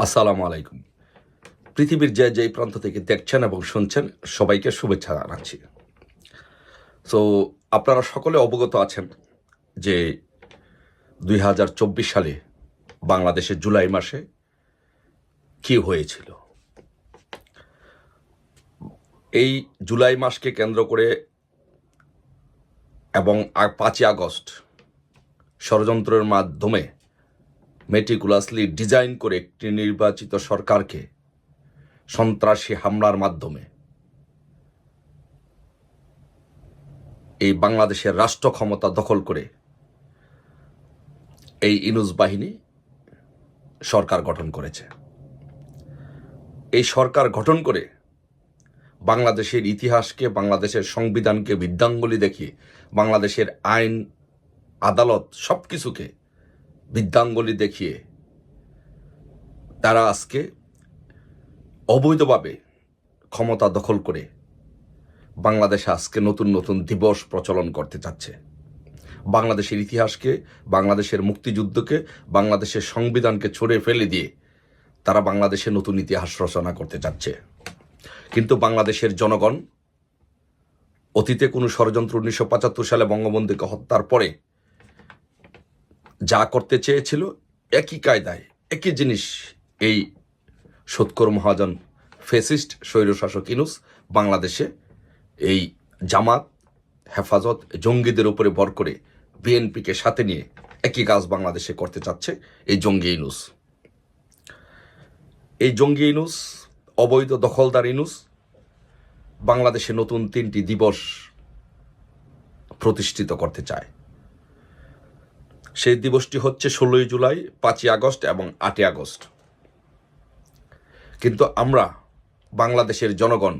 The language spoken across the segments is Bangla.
আসসালামু আলাইকুম। পৃথিবীর যে যেই প্রান্ত থেকে দেখছেন এবং শুনছেন সবাইকে শুভেচ্ছা জানাচ্ছি। সো আপনারা সকলে অবগত আছেন যে 2024 সালে বাংলাদেশের জুলাই মাসে কি হয়েছিল। এই জুলাই মাসকে কেন্দ্র করে এবং 5ই আগস্ট ষড়যন্ত্রের মাধ্যমে মেটিকুলাসলি ডিজাইন করে একটি নির্বাচিত সরকারকে সন্ত্রাসী হামলার মাধ্যমে এই বাংলাদেশের রাষ্ট্র ক্ষমতা দখল করে এই ইনুস বাহিনী সরকার গঠন করেছে। এই সরকার গঠন করে বাংলাদেশের ইতিহাসকে, বাংলাদেশের সংবিধানকে বৃদ্ধাঙ্গুলি দেখিয়ে, বাংলাদেশের আইন আদালত সব কিছুকে বৃদ্ধাঙ্গুলি দেখিয়ে তারা আজকে অবৈধভাবে ক্ষমতা দখল করে বাংলাদেশে আজকে নতুন নতুন দিবস প্রচলন করতে চাচ্ছে। বাংলাদেশের ইতিহাসকে, বাংলাদেশের মুক্তিযুদ্ধকে, বাংলাদেশের সংবিধানকে ছড়ে ফেলে দিয়ে তারা বাংলাদেশে নতুন ইতিহাস রচনা করতে চাচ্ছে। কিন্তু বাংলাদেশের জনগণ অতীতে কোনো ষড়যন্ত্র 1975 সালে বঙ্গবন্ধুকে হত্যার পরে যা করতে চেয়েছিল একই কায়দায় একই জিনিস এই সৎকর মহাজন ফেসিস্ট স্বৈরশাসক ইনুস বাংলাদেশে এই জামাত, হেফাজত, জঙ্গিদের উপরে ভর করে বিএনপিকে সাথে নিয়ে একই কাজ বাংলাদেশে করতে চাচ্ছে এই জঙ্গি ইনুস। এই জঙ্গি ইনুস, অবৈধ দখলদার ইনুস বাংলাদেশে নতুন 3টি দিবস প্রতিষ্ঠিত করতে চায়। সেই দিবসটি হচ্ছে 16ই জুলাই, 5ই আগস্ট এবং 8ই আগস্ট। কিন্তু আমরা বাংলাদেশের জনগণ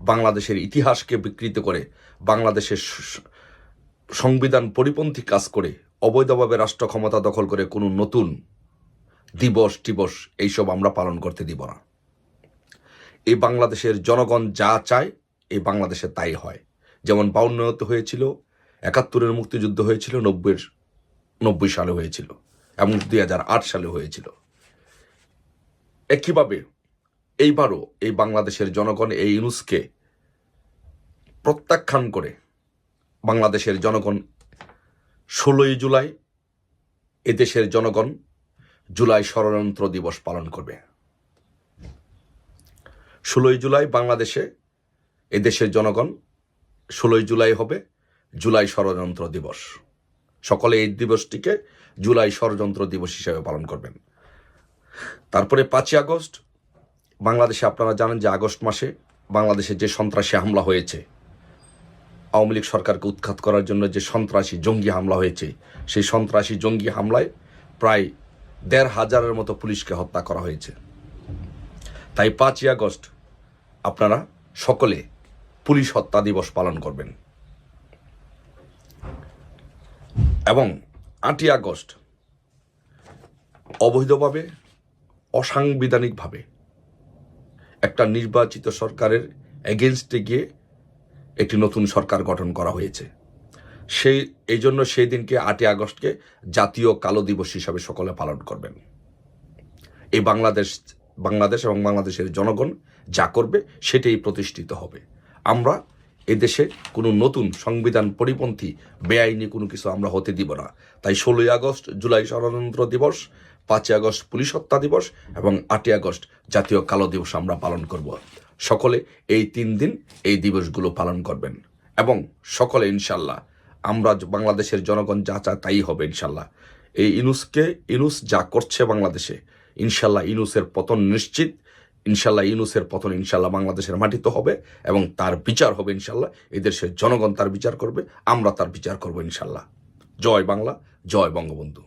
বাংলাদেশের ইতিহাসকে বিকৃত করে, বাংলাদেশের সংবিধান পরিপন্থী কাজ করে, অবৈধভাবে রাষ্ট্র ক্ষমতা দখল করে কোনো নতুন দিবস টিবস এইসব আমরা পালন করতে দিব না। এই বাংলাদেশের জনগণ যা চায় এই বাংলাদেশে তাই হয়। যেমন 52 হয়েছিল, 71-এর মুক্তিযুদ্ধ হয়েছিল, 90 সালে হয়েছিল এবং 2008 সালে হয়েছিল। একইভাবে এইবারও এই বাংলাদেশের জনগণ এই ইনুসকে প্রত্যাখ্যান করে বাংলাদেশের জনগণ 16ই জুলাই এদেশের জনগণ জুলাই ষড়যন্ত্র দিবস পালন করবে। 16ই জুলাই বাংলাদেশে এদেশের জনগণ 16ই জুলাই হবে জুলাই ষড়যন্ত্র দিবস। সকলে এই দিবসটিকে জুলাই ষড়যন্ত্র দিবস হিসেবে পালন করবেন। তারপরে 5ই আগস্ট বাংলাদেশে আপনারা জানেন যে আগস্ট মাসে বাংলাদেশে যে সন্ত্রাসী হামলা হয়েছে, আওয়ামী লীগ সরকারকে উৎখাত করার জন্য যে সন্ত্রাসী জঙ্গি হামলা হয়েছে, সেই সন্ত্রাসী জঙ্গি হামলায় প্রায় 1,500-এর মতো পুলিশকে হত্যা করা হয়েছে। তাই 5ই আগস্ট আপনারা সকলে পুলিশ হত্যা দিবস পালন করবেন। এবং 8ই আগস্ট অবৈধভাবে, অসাংবিধানিকভাবে একটা নির্বাচিত সরকারের এগেনস্টে গিয়ে একটি নতুন সরকার গঠন করা হয়েছে। এই জন্য সেই দিনকে 8ই আগস্টকে জাতীয় কালো দিবস হিসাবে সকলে পালন করবেন। এই বাংলাদেশ এবং বাংলাদেশের জনগণ যা করবে সেটাই প্রতিষ্ঠিত হবে। আমরা এদেশে কোনো নতুন সংবিধান পরিপন্থী বেআইনি কোনো কিছু আমরা হতে দিব না। তাই 16ই আগস্ট জুলাই ষড়যন্ত্র দিবস, 5ই আগস্ট পুলিশ হত্যা দিবস এবং 8ই আগস্ট জাতীয় কালো দিবস আমরা পালন করব। সকলে এই 3 দিন এই দিবসগুলো পালন করবেন এবং সকলে ইনশাল্লাহ আমরা বাংলাদেশের জনগণ যা চায় তাই হবে ইনশাল্লাহ। এই ইনুস যা করছে বাংলাদেশে, ইনশাল্লাহ ইনুসের পতন নিশ্চিত। ইনশাল্লাহ ইনুসের পতন ইনশাল্লাহ বাংলাদেশের মাটিতে হবে এবং তার বিচার হবে ইনশাল্লাহ। এদেশের জনগণ তার বিচার করবে, আমরা তার বিচার করব ইনশাল্লাহ। জয় বাংলা, জয় বঙ্গবন্ধু।